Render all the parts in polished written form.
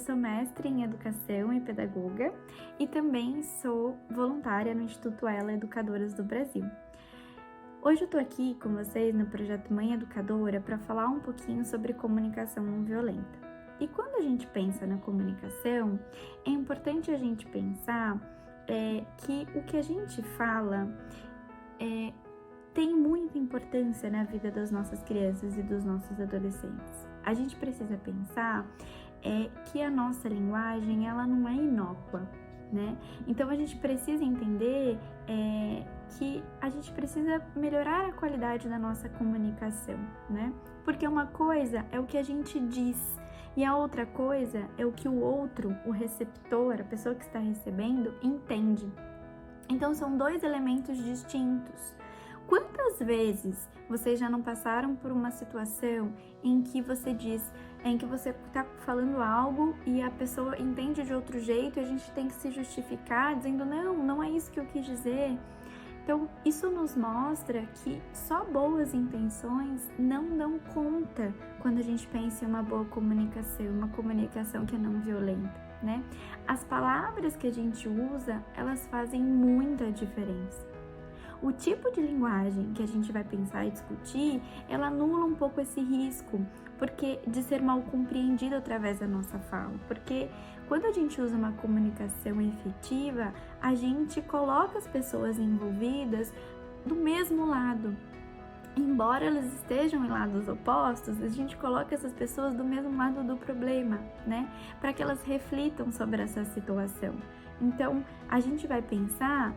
sou mestre em Educação e Pedagoga e também sou voluntária no Instituto Ela Educadoras do Brasil. Hoje eu tô aqui com vocês no projeto Mãe Educadora para falar um pouquinho sobre comunicação não violenta. E quando a gente pensa na comunicação, é importante a gente pensar que o que a gente fala tem muita importância na vida das nossas crianças e dos nossos adolescentes. A gente precisa pensar que a nossa linguagem ela não é inócua, né? Então a gente precisa entender que a gente precisa melhorar a qualidade da nossa comunicação, né? Porque uma coisa é o que a gente diz e a outra coisa é o que o outro, o receptor, a pessoa que está recebendo, entende. Então são dois elementos distintos. Quantas vezes vocês já não passaram por uma situação em que você está falando algo e a pessoa entende de outro jeito e a gente tem que se justificar dizendo não é isso que eu quis dizer. Então isso nos mostra que só boas intenções não dão conta quando a gente pensa em uma boa comunicação, uma comunicação que é não violenta, né? As palavras que a gente usa, elas fazem muita diferença. O tipo de linguagem que a gente vai pensar e discutir, ela anula um pouco esse risco de ser mal compreendido através da nossa fala. Porque quando a gente usa uma comunicação efetiva, a gente coloca as pessoas envolvidas do mesmo lado. Embora elas estejam em lados opostos, a gente coloca essas pessoas do mesmo lado do problema, né? Para que elas reflitam sobre essa situação. Então, a gente vai pensar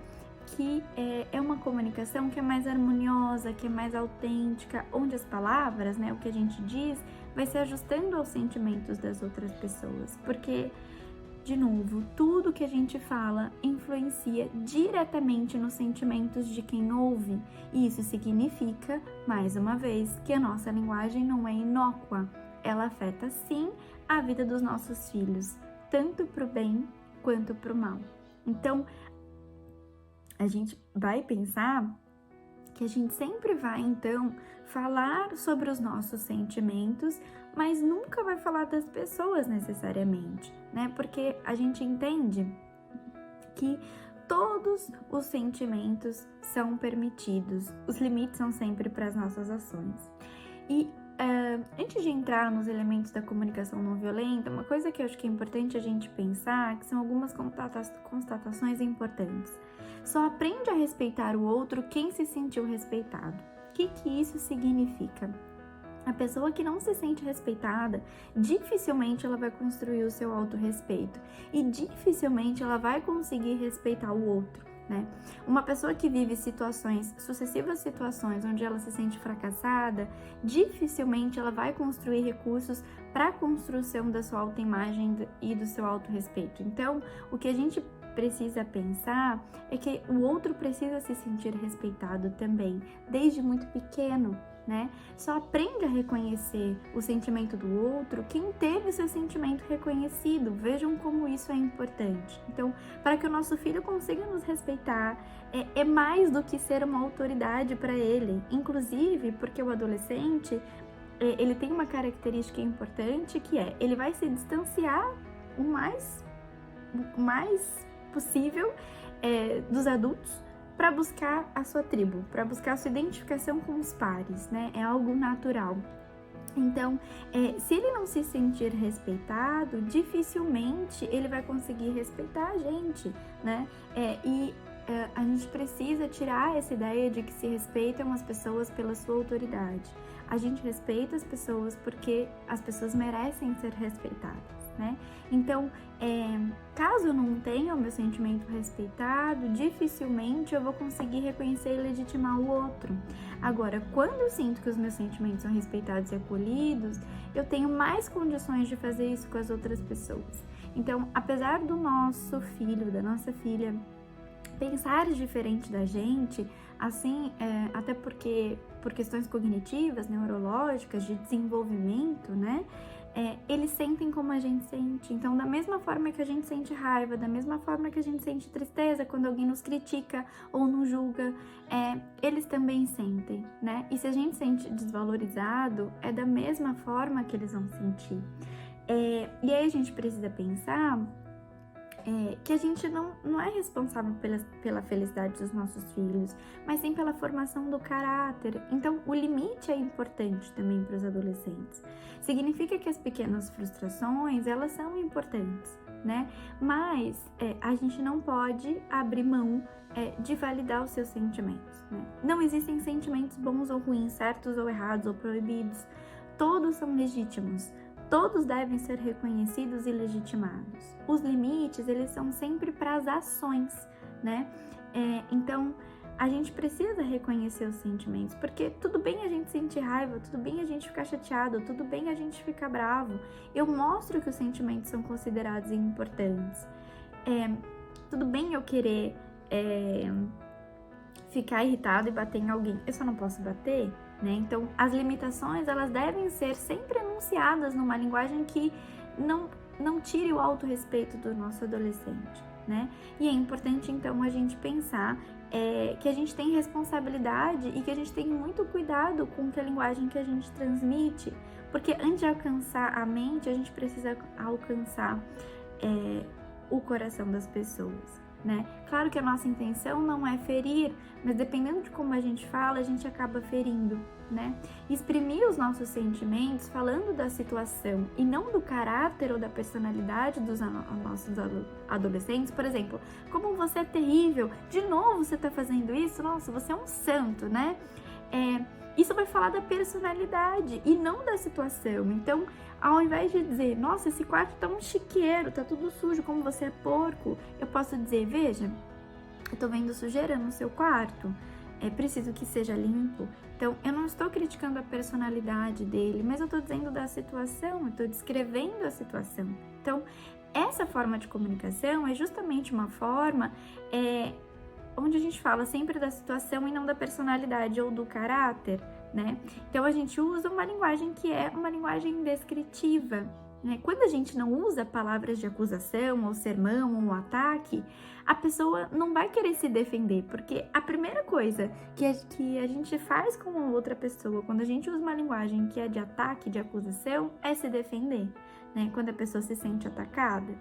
que é uma comunicação que é mais harmoniosa, que é mais autêntica, onde as palavras, né, o que a gente diz, vai se ajustando aos sentimentos das outras pessoas. Porque, de novo, tudo que a gente fala influencia diretamente nos sentimentos de quem ouve. E isso significa, mais uma vez, que a nossa linguagem não é inócua. Ela afeta, sim, a vida dos nossos filhos, tanto para o bem quanto para o mal. Então, a gente vai pensar que a gente sempre vai, então, falar sobre os nossos sentimentos, mas nunca vai falar das pessoas necessariamente, né? Porque a gente entende que todos os sentimentos são permitidos, os limites são sempre para as nossas ações. E antes de entrar nos elementos da comunicação não violenta, uma coisa que eu acho que é importante a gente pensar, que são algumas constatações importantes. Só aprende a respeitar o outro quem se sentiu respeitado. O que isso significa? A pessoa que não se sente respeitada, dificilmente ela vai construir o seu autorrespeito e dificilmente ela vai conseguir respeitar o outro, né? Uma pessoa que vive sucessivas situações onde ela se sente fracassada, dificilmente ela vai construir recursos para a construção da sua autoimagem e do seu autorrespeito. Então, o que a gente precisa pensar é que o outro precisa se sentir respeitado também, desde muito pequeno, né? Só aprende a reconhecer o sentimento do outro quem teve seu sentimento reconhecido. Vejam como isso é importante. Então, para que o nosso filho consiga nos respeitar, é mais do que ser uma autoridade para ele. Inclusive, porque o adolescente, ele tem uma característica importante que ele vai se distanciar o mais possível dos adultos para buscar a sua tribo, para buscar a sua identificação com os pares, né? É algo natural. Então, se ele não se sentir respeitado, dificilmente ele vai conseguir respeitar a gente, né? A gente precisa tirar essa ideia de que se respeitam as pessoas pela sua autoridade. A gente respeita as pessoas porque as pessoas merecem ser respeitadas, né? Então, caso eu não tenha o meu sentimento respeitado, dificilmente eu vou conseguir reconhecer e legitimar o outro. Agora, quando eu sinto que os meus sentimentos são respeitados e acolhidos, eu tenho mais condições de fazer isso com as outras pessoas. Então, apesar do nosso filho, da nossa filha, pensar diferente da gente, assim, até porque por questões cognitivas, neurológicas, de desenvolvimento, né? Eles sentem como a gente sente. Então, da mesma forma que a gente sente raiva, da mesma forma que a gente sente tristeza quando alguém nos critica ou nos julga, eles também sentem, né? E se a gente sente desvalorizado, é da mesma forma que eles vão sentir. E aí a gente precisa pensar que a gente não é responsável pela felicidade dos nossos filhos, mas sim pela formação do caráter. Então, o limite é importante também para os adolescentes. Significa que as pequenas frustrações, elas são importantes, né? Mas a gente não pode abrir mão de validar os seus sentimentos, né? Não existem sentimentos bons ou ruins, certos ou errados ou proibidos. Todos são legítimos. Todos devem ser reconhecidos e legitimados. Os limites, eles são sempre para as ações, né? Então, a gente precisa reconhecer os sentimentos, porque tudo bem a gente sentir raiva, tudo bem a gente ficar chateado, tudo bem a gente ficar bravo. Eu mostro que os sentimentos são considerados importantes. Tudo bem eu querer ficar irritado e bater em alguém. Eu só não posso bater, né? Então, as limitações, elas devem ser sempre enunciadas numa linguagem que não tire o autorrespeito do nosso adolescente, né? E é importante, então, a gente pensar que a gente tem responsabilidade e que a gente tem muito cuidado com a linguagem que a gente transmite, porque antes de alcançar a mente, a gente precisa alcançar o coração das pessoas, né? Claro que a nossa intenção não é ferir, mas dependendo de como a gente fala, a gente acaba ferindo, né? Exprimir os nossos sentimentos falando da situação e não do caráter ou da personalidade dos nossos adolescentes. Por exemplo, como você é terrível, de novo você tá fazendo isso, nossa, você é um santo, né? Isso vai falar da personalidade e não da situação. Então, ao invés de dizer, nossa, esse quarto tá um chiqueiro, tá tudo sujo, como você é porco, eu posso dizer, veja, eu tô vendo sujeira no seu quarto, é preciso que seja limpo. Então, eu não estou criticando a personalidade dele, mas eu tô dizendo da situação, eu tô descrevendo a situação. Então, essa forma de comunicação é justamente uma forma onde a gente fala sempre da situação e não da personalidade ou do caráter, né? Então, a gente usa uma linguagem que é uma linguagem descritiva, né? Quando a gente não usa palavras de acusação, ou sermão, ou ataque, a pessoa não vai querer se defender, porque a primeira coisa que a gente faz com a outra pessoa, quando a gente usa uma linguagem que é de ataque, de acusação, é se defender, né? Quando a pessoa se sente atacada,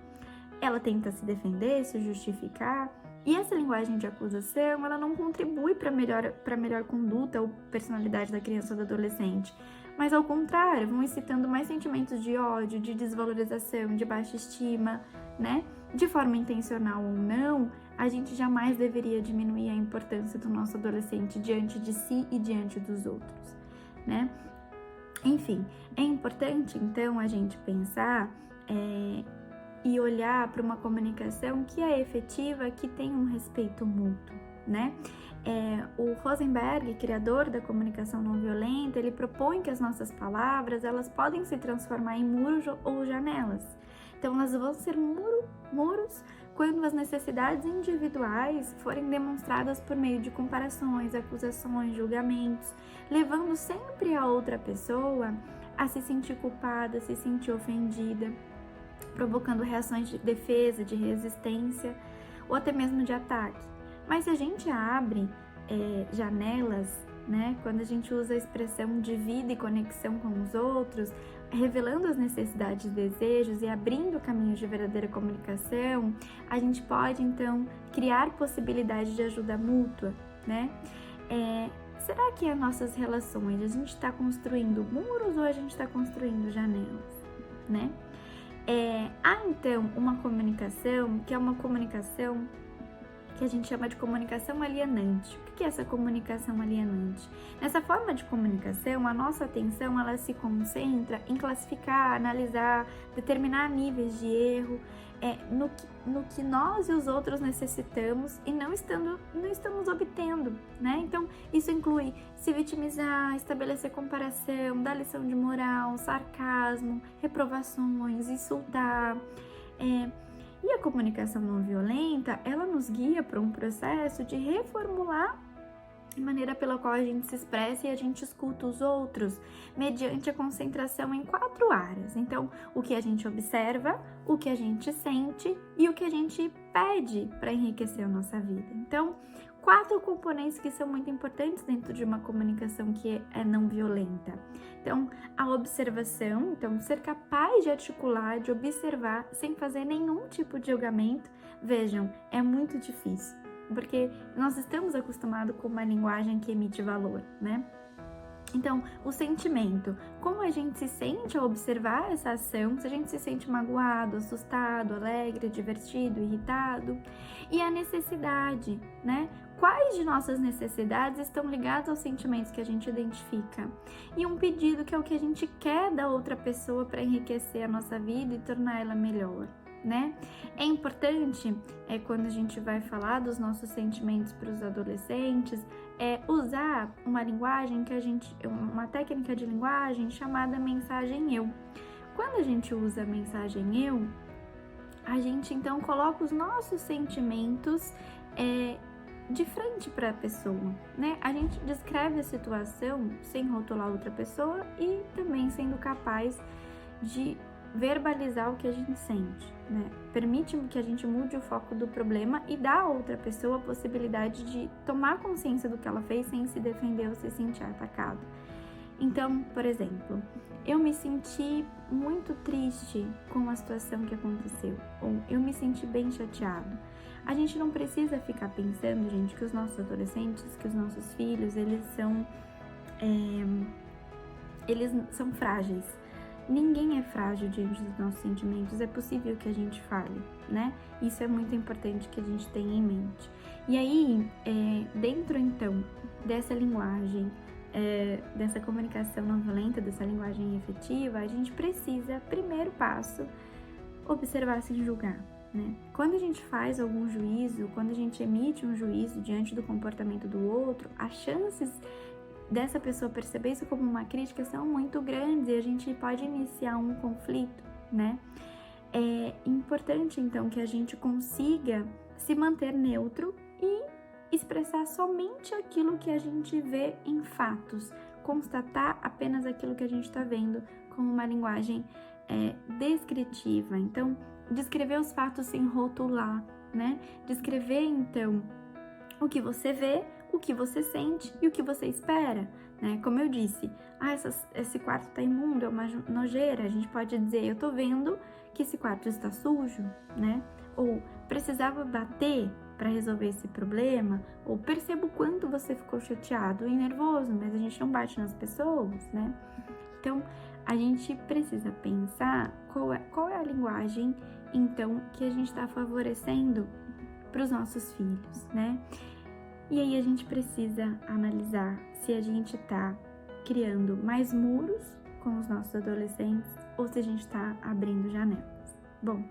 ela tenta se defender, se justificar. E essa linguagem de acusação, ela não contribui para a melhor conduta ou personalidade da criança ou do adolescente, mas ao contrário, vão incitando mais sentimentos de ódio, de desvalorização, de baixa estima, né? De forma intencional ou não, a gente jamais deveria diminuir a importância do nosso adolescente diante de si e diante dos outros, né? Enfim, é importante, então, a gente pensar e olhar para uma comunicação que é efetiva, que tem um respeito mútuo, né? O Rosenberg, criador da comunicação não violenta, ele propõe que as nossas palavras, elas podem se transformar em muros ou janelas. Então, elas vão ser muros quando as necessidades individuais forem demonstradas por meio de comparações, acusações, julgamentos, levando sempre a outra pessoa a se sentir culpada, a se sentir ofendida, provocando reações de defesa, de resistência ou até mesmo de ataque. Mas se a gente abre janelas, né, quando a gente usa a expressão de vida e conexão com os outros, revelando as necessidades e desejos e abrindo caminhos de verdadeira comunicação, a gente pode então criar possibilidade de ajuda mútua, né? Será que as nossas relações, a gente está construindo muros ou a gente está construindo janelas, né? Há então uma comunicação que é uma comunicação que a gente chama de comunicação alienante. O que é essa comunicação alienante? Nessa forma de comunicação, a nossa atenção ela se concentra em classificar, analisar, determinar níveis de erro, no que nós e os outros necessitamos e não estamos obtendo, né? Então, isso inclui se vitimizar, estabelecer comparação, dar lição de moral, sarcasmo, reprovações, insultar. E a comunicação não violenta, ela nos guia para um processo de reformular a maneira pela qual a gente se expressa e a gente escuta os outros, mediante a concentração em 4 áreas. Então, o que a gente observa, o que a gente sente e o que a gente pede para enriquecer a nossa vida. Então, 4 componentes que são muito importantes dentro de uma comunicação que é não violenta. Então, a observação, então ser capaz de articular, de observar sem fazer nenhum tipo de julgamento. Vejam, é muito difícil, porque nós estamos acostumados com uma linguagem que emite valor, né? Então, o sentimento, como a gente se sente ao observar essa ação, se a gente se sente magoado, assustado, alegre, divertido, irritado, e a necessidade, né? Quais de nossas necessidades estão ligadas aos sentimentos que a gente identifica? E um pedido que é o que a gente quer da outra pessoa para enriquecer a nossa vida e tornar ela melhor, né? É importante, quando a gente vai falar dos nossos sentimentos para os adolescentes, usar uma linguagem uma técnica de linguagem chamada mensagem eu. Quando a gente usa a mensagem eu, a gente então coloca os nossos sentimentos de frente para a pessoa, né? A gente descreve a situação sem rotular outra pessoa e também sendo capaz de verbalizar o que a gente sente, né? Permite que a gente mude o foco do problema e dá a outra pessoa a possibilidade de tomar consciência do que ela fez sem se defender ou se sentir atacado. Então, por exemplo, eu me senti muito triste com a situação que aconteceu, ou eu me senti bem chateado. A gente não precisa ficar pensando, gente, que os nossos adolescentes, que os nossos filhos, eles são frágeis. Ninguém é frágil diante dos nossos sentimentos, é possível que a gente fale, né? Isso é muito importante que a gente tenha em mente. E aí, dentro então dessa linguagem, dessa comunicação não violenta, dessa linguagem efetiva, a gente precisa, primeiro passo, observar sem julgar, né? Quando a gente faz algum juízo, quando a gente emite um juízo diante do comportamento do outro, as chances dessa pessoa perceber isso como uma crítica são muito grandes e a gente pode iniciar um conflito, né? É importante, então, que a gente consiga se manter neutro e expressar somente aquilo que a gente vê em fatos, constatar apenas aquilo que a gente está vendo como uma linguagem descritiva. Então, descrever os fatos sem rotular, né? Descrever, então, o que você vê, o que você sente e o que você espera, né? Como eu disse, esse quarto tá imundo, é uma nojeira. A gente pode dizer, eu tô vendo que esse quarto está sujo, né? Ou precisava bater para resolver esse problema, ou percebo o quanto você ficou chateado e nervoso, mas a gente não bate nas pessoas, né? Então, a gente precisa pensar qual é a linguagem, então, que a gente está favorecendo para os nossos filhos, né? E aí a gente precisa analisar se a gente está criando mais muros com os nossos adolescentes ou se a gente está abrindo janelas. Bom,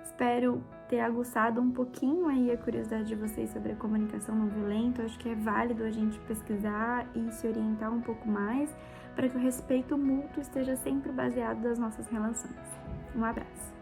espero ter aguçado um pouquinho aí a curiosidade de vocês sobre a comunicação não violenta. Eu acho que é válido a gente pesquisar e se orientar um pouco mais para que o respeito mútuo esteja sempre baseado nas nossas relações. Um abraço!